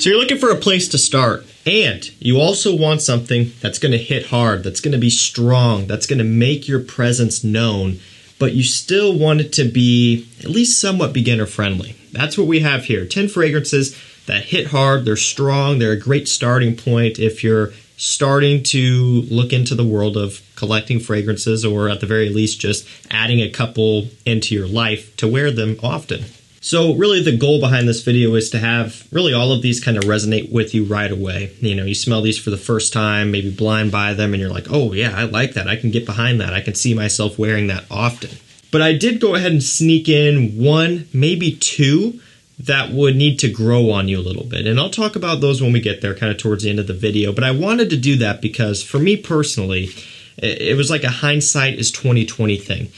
So you're looking for a place to start, and you also want something that's going to hit hard, that's going to be strong, that's going to make your presence known, but you still want it to be at least somewhat beginner friendly. That's what we have here. 10 fragrances that hit hard, they're strong, they're a great starting point if you're starting to look into the world of collecting fragrances, or at the very least just adding a couple into your life to wear them often. So really the goal behind this video is to have really all of these kind of resonate with you right away. You know, you smell these for the first time, maybe blind buy them, and you're like, oh yeah, I like that. I can get behind that. I can see myself wearing that often. But I did go ahead and sneak in one, maybe two, that would need to grow on you a little bit. And I'll talk about those when we get there, kind of towards the end of the video. But I wanted to do that because for me personally, it was like a hindsight is 2020 thing.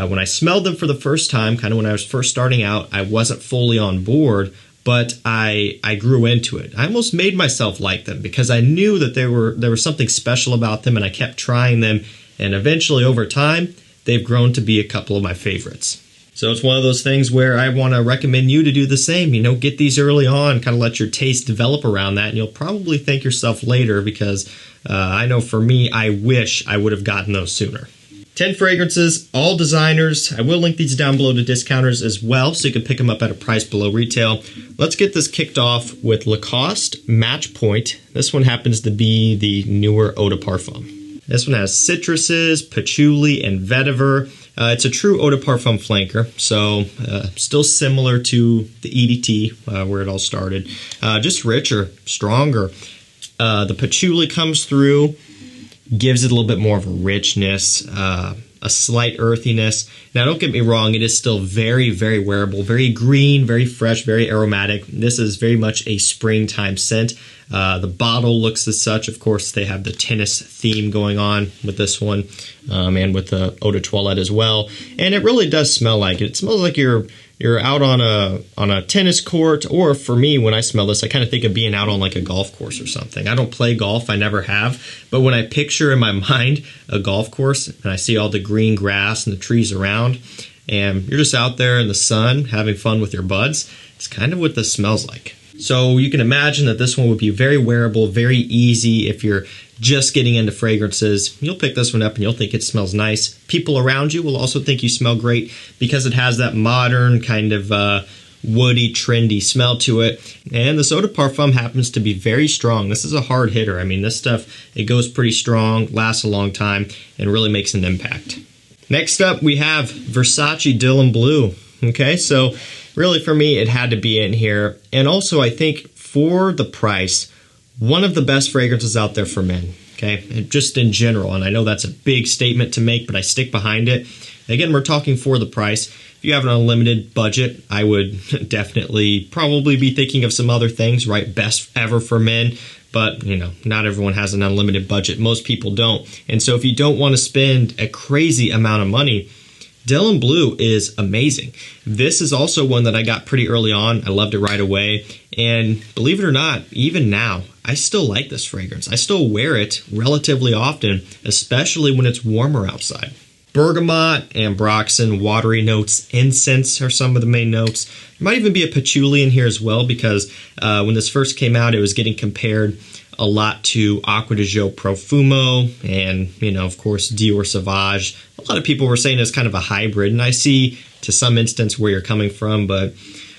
When I smelled them for the first time, kind of when I was first starting out, I wasn't fully on board, but I grew into it. I almost made myself like them because I knew that there was something special about them, and I kept trying them, and eventually over time, they've grown to be a couple of my favorites. So it's one of those things where I want to recommend you to do the same. You know, get these early on, kind of let your taste develop around that, and you'll probably thank yourself later because I know for me, I wish I would have gotten those sooner. 10 fragrances, all designers. I will link these down below to discounters as well, so you can pick them up at a price below retail. Let's get this kicked off with Lacoste Match Point. This one happens to be the newer eau de parfum. This one has citruses, patchouli, and vetiver. It's a true eau de parfum flanker, so still similar to the EDT, where it all started. Just richer, stronger. The patchouli comes through, gives it a little bit more of a richness, a slight earthiness. Now, don't get me wrong, it is still very, very wearable, very green, very fresh, very aromatic. This is very much a springtime scent. The bottle looks as such. Of course, they have the tennis theme going on with this one, and with the eau de toilette as well. And it really does smell like it. It smells like you're out on a tennis court, or for me, when I smell this, I kind of think of being out on like a golf course or something. I don't play golf, I never have, but when I picture in my mind a golf course and I see all the green grass and the trees around, and you're just out there in the sun having fun with your buds, it's kind of what this smells like. So you can imagine that this one would be very wearable, very easy if you're just getting into fragrances. You'll pick this one up and you'll think it smells nice. People around you will also think you smell great because it has that modern kind of woody, trendy smell to it. And the eau de parfum happens to be very strong. This is a hard hitter. I mean, this stuff, it goes pretty strong, lasts a long time, and really makes an impact. Next up, we have Versace Dylan Blue. Okay, so really for me, it had to be in here. And also, I think for the price, one of the best fragrances out there for men, okay? And just in general, and I know that's a big statement to make, but I stick behind it. Again, we're talking for the price. If you have an unlimited budget, I would definitely probably be thinking of some other things, right? Best ever for men, but you know, not everyone has an unlimited budget. Most people don't. And so if you don't want to spend a crazy amount of money, Dylan Blue is amazing. This is also one that I got pretty early on. I loved it right away. And believe it or not, even now, I still like this fragrance. I still wear it relatively often, especially when it's warmer outside. Bergamot, ambroxan, watery notes, incense are some of the main notes. There might even be a patchouli in here as well because when this first came out, it was getting compared a lot to Acqua di Gio Profumo and, you know, of course, Dior Sauvage. A lot of people were saying it's kind of a hybrid, and I see to some instance where you're coming from, but,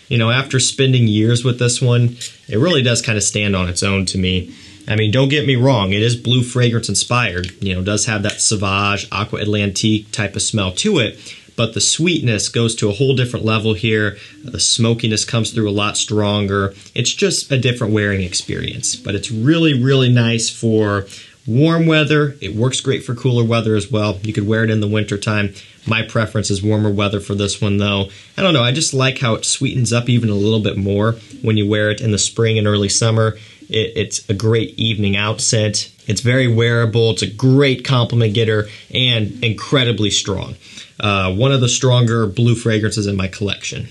you know, after spending years with this one, it really does kind of stand on its own to me. I mean, don't get me wrong, it is blue fragrance inspired. You know, it does have that Sauvage, Aqua Atlantique type of smell to it, but the sweetness goes to a whole different level here. The smokiness comes through a lot stronger. It's just a different wearing experience, but it's really, really nice for warm weather. It works great for cooler weather as well. You could wear it in the wintertime. My preference is warmer weather for this one though. I don't know, I just like how it sweetens up even a little bit more when you wear it in the spring and early summer. It's a great evening out scent. It's very wearable. It's a great compliment getter and incredibly strong. One of the stronger blue fragrances in my collection.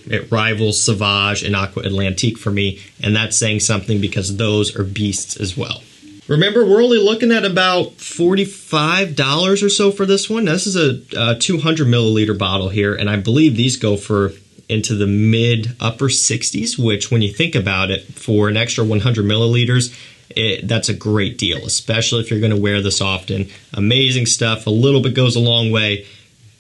It rivals Sauvage and Aqua Atlantique for me, and that's saying something because those are beasts as well. Remember, we're only looking at about $45 or so for this one. This is a 200 milliliter bottle here, and I believe these go for into the mid upper 60s, which when you think about it, for an extra 100 milliliters, that's a great deal, especially if you're going to wear this often. Amazing stuff. A little bit goes a long way.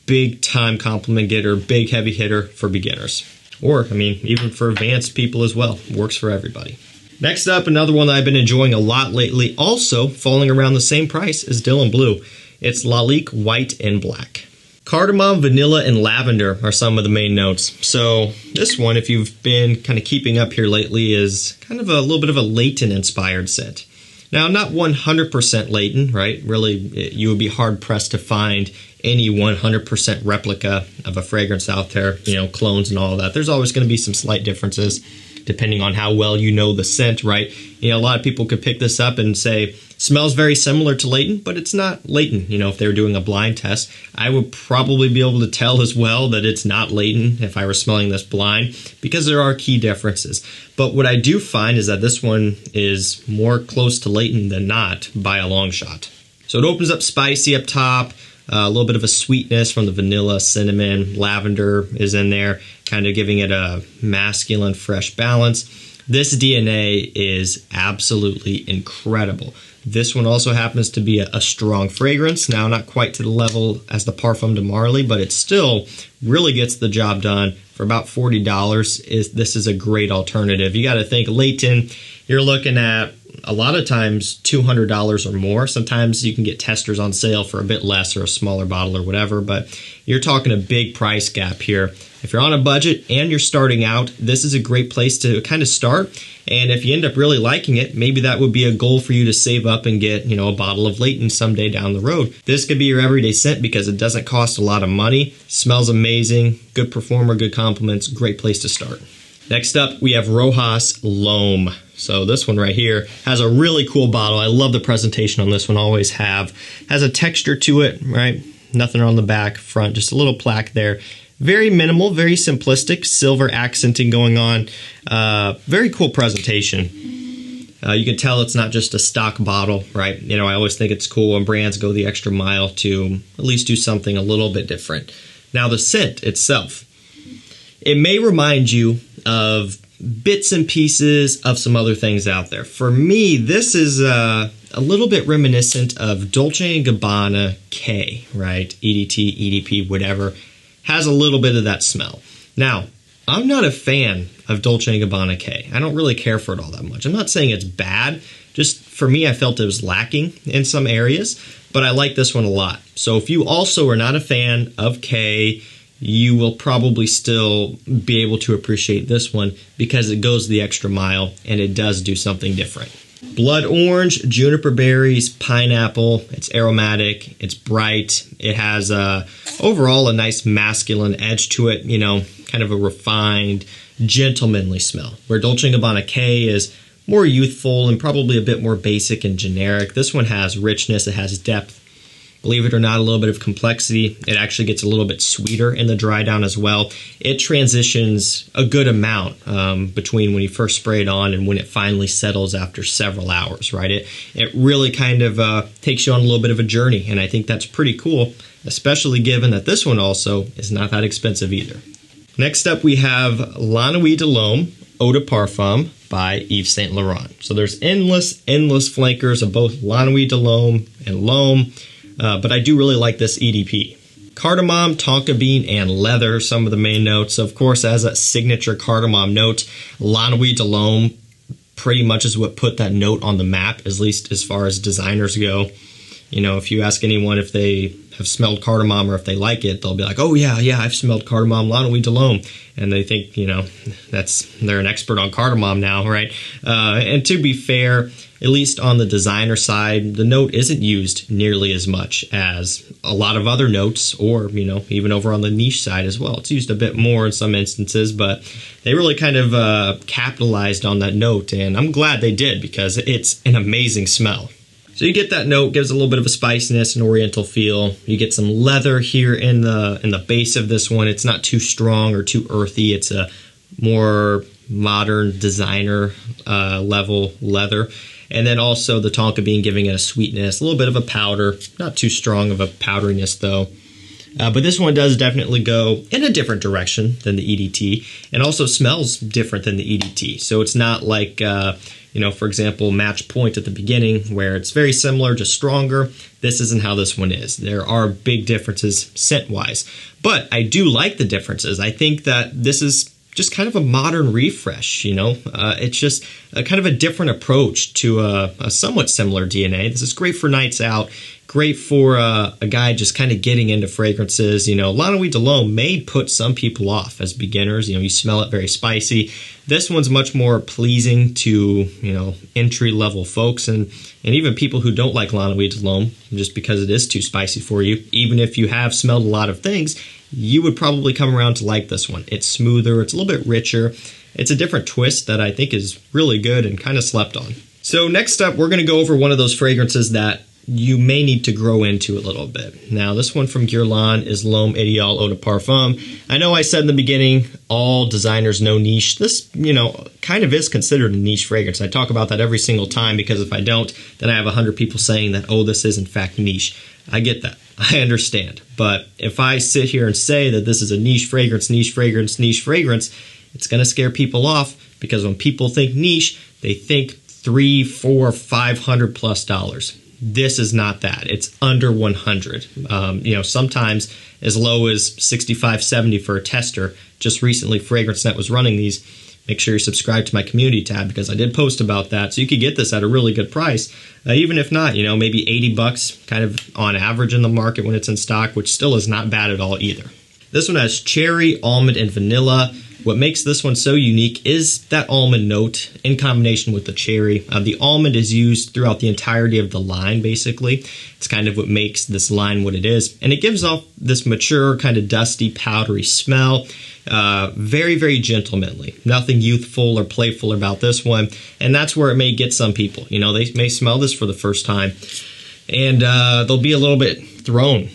Big time compliment getter, big heavy hitter for beginners. Or, I mean, even for advanced people as well. Works for everybody. Next up, another one that I've been enjoying a lot lately, also falling around the same price as Dylan Blue. It's LALIQUE White and Black. Cardamom, vanilla, and lavender are some of the main notes. So this one, if you've been kind of keeping up here lately, is kind of a little bit of a Layton-inspired scent. Now, not 100% Layton, right? Really, you would be hard-pressed to find any 100% replica of a fragrance out there, you know, clones and all of that. There's always going to be some slight differences depending on how well you know the scent, right? You know, a lot of people could pick this up and say, smells very similar to Layton, but it's not Layton. You know, if they were doing a blind test, I would probably be able to tell as well that it's not Layton if I were smelling this blind, because there are key differences. But what I do find is that this one is more close to Layton than not by a long shot. So it opens up spicy up top, a little bit of a sweetness from the vanilla, cinnamon, lavender is in there, kind of giving it a masculine, fresh balance. This DNA is absolutely incredible. This one also happens to be a strong fragrance. Now, not quite to the level as the Parfum de Marly, but it still really gets the job done. For about $40, this is a great alternative. You got to think Layton, you're looking at a lot of times $200 or more. Sometimes you can get testers on sale for a bit less or a smaller bottle or whatever, but you're talking a big price gap here. If you're on a budget and you're starting out, this is a great place to kind of start. And if you end up really liking it, maybe that would be a goal for you to save up and get, you know, a bottle of Layton someday down the road. This could be your everyday scent because it doesn't cost a lot of money, smells amazing, good performer, good compliments, great place to start. Next up, we have Rojas L'Homme. So this one right here has a really cool bottle. I love the presentation on this one, always have. Has a texture to it, right? Nothing on the back, front, just a little plaque there. Very minimal, very simplistic, silver accenting going on. Very cool presentation. You can tell it's not just a stock bottle, right? You know, I always think it's cool when brands go the extra mile to at least do something a little bit different. Now the scent itself, it may remind you of bits and pieces of some other things out there. For me, this is a little bit reminiscent of Dolce & Gabbana K, right? EDT, EDP, whatever. Has a little bit of that smell. Now, I'm not a fan of Dolce & Gabbana K. I don't really care for it all that much. I'm not saying it's bad. Just for me, I felt it was lacking in some areas, but I like this one a lot. So if you also are not a fan of K, you will probably still be able to appreciate this one because it goes the extra mile and it does do something different. Blood orange, juniper berries, pineapple. It's aromatic, it's bright. It has overall a nice masculine edge to it, you know, kind of a refined, gentlemanly smell. Where Dolce & Gabbana K is more youthful and probably a bit more basic and generic. This one has richness, it has depth. Believe it or not, a little bit of complexity. It actually gets a little bit sweeter in the dry down as well. It transitions a good amount between when you first spray it on and when it finally settles after several hours, right? It really kind of takes you on a little bit of a journey, and I think that's pretty cool, especially given that this one also is not that expensive either. Next up, we have La Nuit de l'Homme Eau de Parfum by Yves Saint Laurent. So there's endless flankers of both La Nuit de l'Homme and L'Homme. But I do really like this EDP. Cardamom, tonka bean, and leather, some of the main notes. Of course, as a signature cardamom note, La Nuit de l'Homme pretty much is what put that note on the map, at least as far as designers go. You know, if you ask anyone if they have smelled cardamom or if they like it, they'll be like, oh yeah, I've smelled cardamom, La Nuit de l'Homme. And they think, you know, they're an expert on cardamom now, right? And to be fair, at least on the designer side, the note isn't used nearly as much as a lot of other notes, or, you know, even over on the niche side as well. It's used a bit more in some instances, but they really kind of capitalized on that note, and I'm glad they did because it's an amazing smell. So you get that note, gives a little bit of a spiciness, an oriental feel. You get some leather here in the base of this one. It's not too strong or too earthy. It's a more modern designer level leather. And then also the tonka bean giving it a sweetness, a little bit of a powder, not too strong of a powderiness though. But this one does definitely go in a different direction than the EDT, and also smells different than the EDT. So it's not like, you know, for example, Match Point at the beginning, where it's very similar, just stronger. This isn't how this one is. There are big differences scent-wise, but I do like the differences. I think that this is just kind of a modern refresh, you know. It's just a kind of a different approach to a somewhat similar DNA. This is great for nights out, great for a guy just kind of getting into fragrances. You know, L'Ennui de l'Homme may put some people off as beginners. You know, you smell it very spicy. This one's much more pleasing to, you know, entry-level folks and even people who don't like L'Ennui de l'Homme, just because it is too spicy for you. Even if you have smelled a lot of things, you would probably come around to like this one. It's smoother, it's a little bit richer. It's a different twist that I think is really good and kind of slept on. So next up, we're going to go over one of those fragrances that you may need to grow into a little bit. Now, this one from Guerlain is L'Homme Idéal Eau de Parfum. I know I said in the beginning, all designers know niche. This, you know, kind of is considered a niche fragrance. I talk about that every single time, because if I don't, then I have 100 people saying that, oh, this is in fact niche. I get that. I understand. But if I sit here and say that this is a niche fragrance, niche fragrance, niche fragrance, it's going to scare people off, because when people think niche, they think $300, $400, $500+ This is not that. It's under 100. You know, sometimes as low as 65, 70 for a tester. Just recently, FragranceNet was running these. Make sure you're subscribed to my community tab, because I did post about that. So you could get this at a really good price. Even if not, you know, maybe $80 kind of on average in the market when it's in stock, which still is not bad at all either. This one has cherry, almond, and vanilla. What makes this one so unique is that almond note in combination with the cherry. The almond is used throughout the entirety of the line, basically. It's kind of what makes this line what it is. And it gives off this mature, kind of dusty, powdery smell. Very, very gentlemanly. Nothing youthful or playful about this one. And that's where it may get some people. You know, they may smell this for the first time, and they'll be a little bit thrown.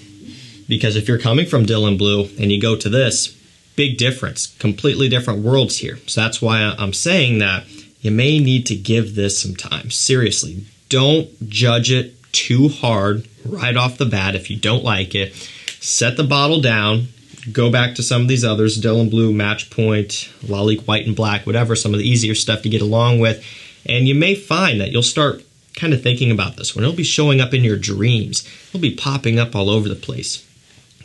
Because if you're coming from Dylan Blue and you go to this, big difference, completely different worlds here. So that's why I'm saying that you may need to give this some time. Seriously, don't judge it too hard right off the bat if you don't like it. Set the bottle down, go back to some of these others, Dylan Blue, Match Point, LALIQUE White and Black, whatever, some of the easier stuff to get along with. And you may find that you'll start kind of thinking about this one. It'll be showing up in your dreams. It'll be popping up all over the place.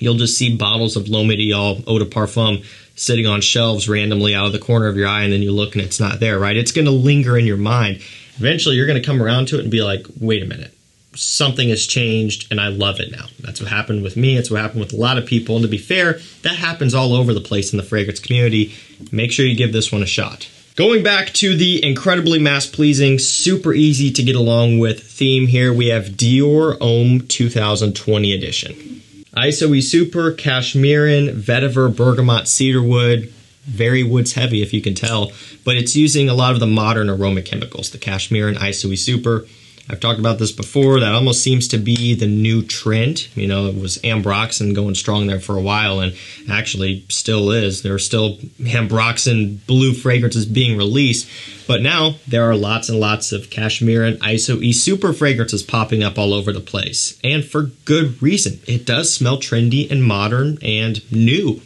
You'll just see bottles of L'Homme Idéal Eau de Parfum sitting on shelves randomly out of the corner of your eye, and then you look and it's not there, right? It's going to linger in your mind. Eventually, you're going to come around to it and be like, wait a minute, something has changed, and I love it now. That's what happened with me. It's what happened with a lot of people. And to be fair, that happens all over the place in the fragrance community. Make sure you give this one a shot. Going back to the incredibly mass-pleasing, super easy to get along with theme here, we have DIOR Homme 2020 edition. ISOE Super, Cashmerean, Vetiver, Bergamot, Cedarwood, very woods heavy if you can tell, but it's using a lot of the modern aroma chemicals, the Cashmerean, ISOE Super. I've talked about this before, that almost seems to be the new trend. You know, it was Ambroxan going strong there for a while, and actually still is. There are still Ambroxan blue fragrances being released, but now there are lots and lots of Cashmerean ISOE Super fragrances popping up all over the place, and for good reason. It does smell trendy and modern and new.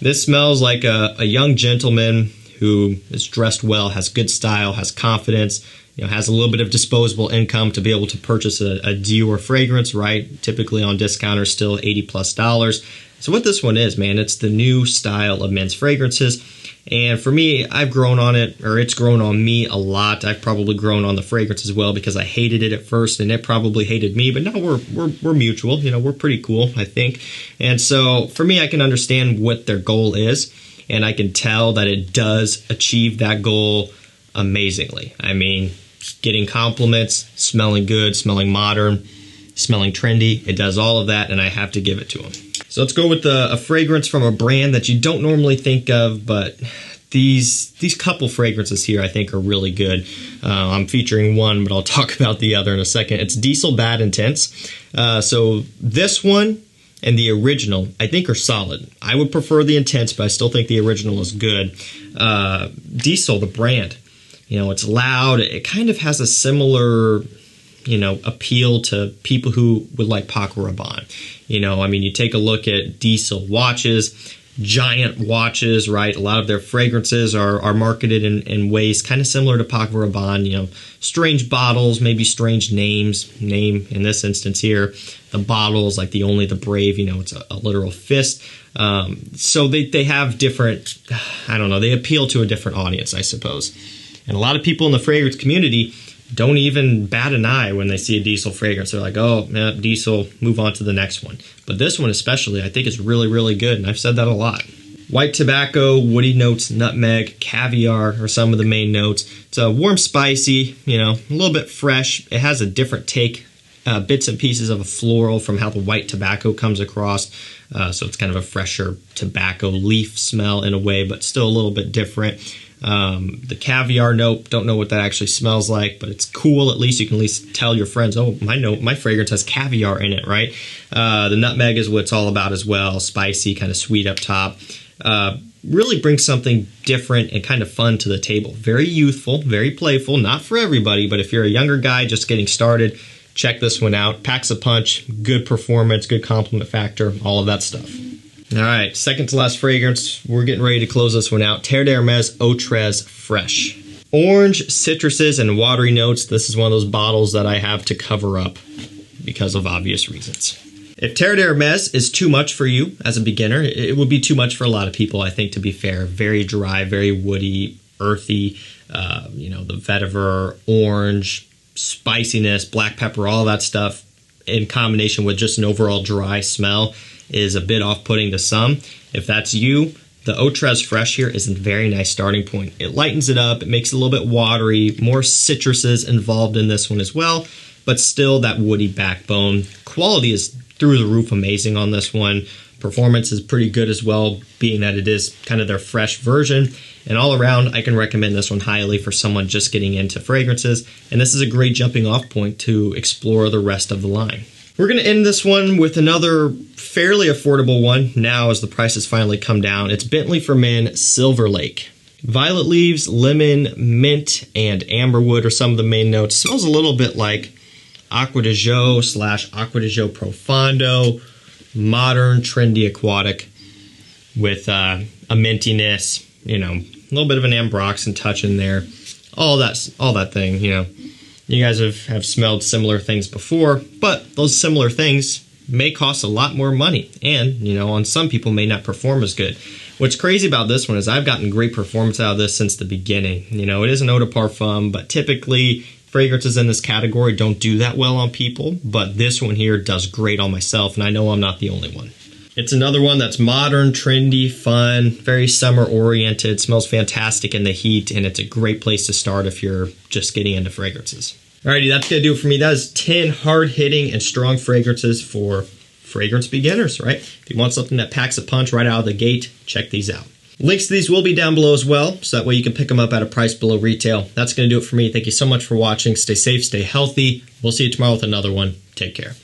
This smells like a young gentleman who is dressed well, has good style, has confidence, you know, has a little bit of disposable income to be able to purchase a Dior fragrance, right? Typically on discount are still $80+. So what this one is, man, it's the new style of men's fragrances. And for me, I've grown on it, or it's grown on me a lot. I've probably grown on the fragrance as well, because I hated it at first and it probably hated me, but now we're mutual. You know, we're pretty cool, I think. And so for me, I can understand what their goal is, and I can tell that it does achieve that goal amazingly. I mean, getting compliments, smelling good, smelling modern, smelling trendy. It does all of that, and I have to give it to them. So let's go with a fragrance from a brand that you don't normally think of, but these couple fragrances here I think are really good. I'm featuring one, but I'll talk about the other in a second. It's Diesel Bad Intense. So this one and the original I think are solid. I would prefer the Intense, but I still think the original is good. Diesel, the brand, you know, it's loud. It kind of has a similar appeal to people who would like Paco Rabanne. You take a look at Diesel watches, giant watches, right? A lot of their fragrances are marketed in ways kind of similar to Paco Rabanne, strange bottles, maybe strange names. Name in this instance here, the bottles like the Only the Brave, it's a literal fist. So they have different, they appeal to a different audience, I suppose. And a lot of people in the fragrance community don't even bat an eye when they see a Diesel fragrance. They're like, oh, yeah, Diesel, move on to the next one. But this one especially, I think is really, really good, and I've said that a lot. White tobacco, woody notes, nutmeg, caviar are some of the main notes. It's a warm, spicy, a little bit fresh. It has a different take, bits and pieces of a floral from how the white tobacco comes across. So it's kind of a fresher tobacco leaf smell in a way, but still a little bit different. The caviar note, don't know what that actually smells like, but it's cool. At least you can at least tell your friends, oh, my fragrance has caviar in it, right? The nutmeg is what it's all about as well. Spicy, kind of sweet up top. Really brings something different and kind of fun to the table. Very youthful, very playful, not for everybody, but if you're a younger guy just getting started, check this one out. Packs a punch, good performance, good compliment factor, all of that stuff. All right, second to last fragrance. We're getting ready to close this one out. Terre d'Hermès EAUTRES Fresh. Orange, citruses, and watery notes. This is one of those bottles that I have to cover up because of obvious reasons. If Terre d'Hermès is too much for you as a beginner, it would be too much for a lot of people, I think, to be fair. Very dry, very woody, earthy, the vetiver, orange, spiciness, black pepper, all that stuff in combination with just an overall dry smell is a bit off-putting to some. If that's you, the EAUTRES Fresh here is a very nice starting point. It lightens it up, it makes it a little bit watery, more citruses involved in this one as well, but still that woody backbone. Quality is through the roof amazing on this one. Performance is pretty good as well, being that it is kind of their fresh version. And all around, I can recommend this one highly for someone just getting into fragrances. And this is a great jumping off point to explore the rest of the line. We're going to end this one with another fairly affordable one now as the prices finally come down. It's Bentley for Men SILVERLAKE. Violet leaves, lemon, mint, and amberwood are some of the main notes. Smells a little bit like Acqua di Gio / Acqua di Gio Profondo, modern, trendy aquatic with a mintiness, a little bit of an ambroxan touch in there. All that thing, You guys have smelled similar things before, but those similar things may cost a lot more money and, on some people may not perform as good. What's crazy about this one is I've gotten great performance out of this since the beginning. It is an eau de parfum, but typically fragrances in this category don't do that well on people, but this one here does great on myself, and I know I'm not the only one. It's another one that's modern, trendy, fun, very summer-oriented, smells fantastic in the heat, and it's a great place to start if you're just getting into fragrances. Alrighty, that's going to do it for me. That is 10 hard-hitting and strong fragrances for fragrance beginners, right? If you want something that packs a punch right out of the gate, check these out. Links to these will be down below as well, so that way you can pick them up at a price below retail. That's going to do it for me. Thank you so much for watching. Stay safe, stay healthy. We'll see you tomorrow with another one. Take care.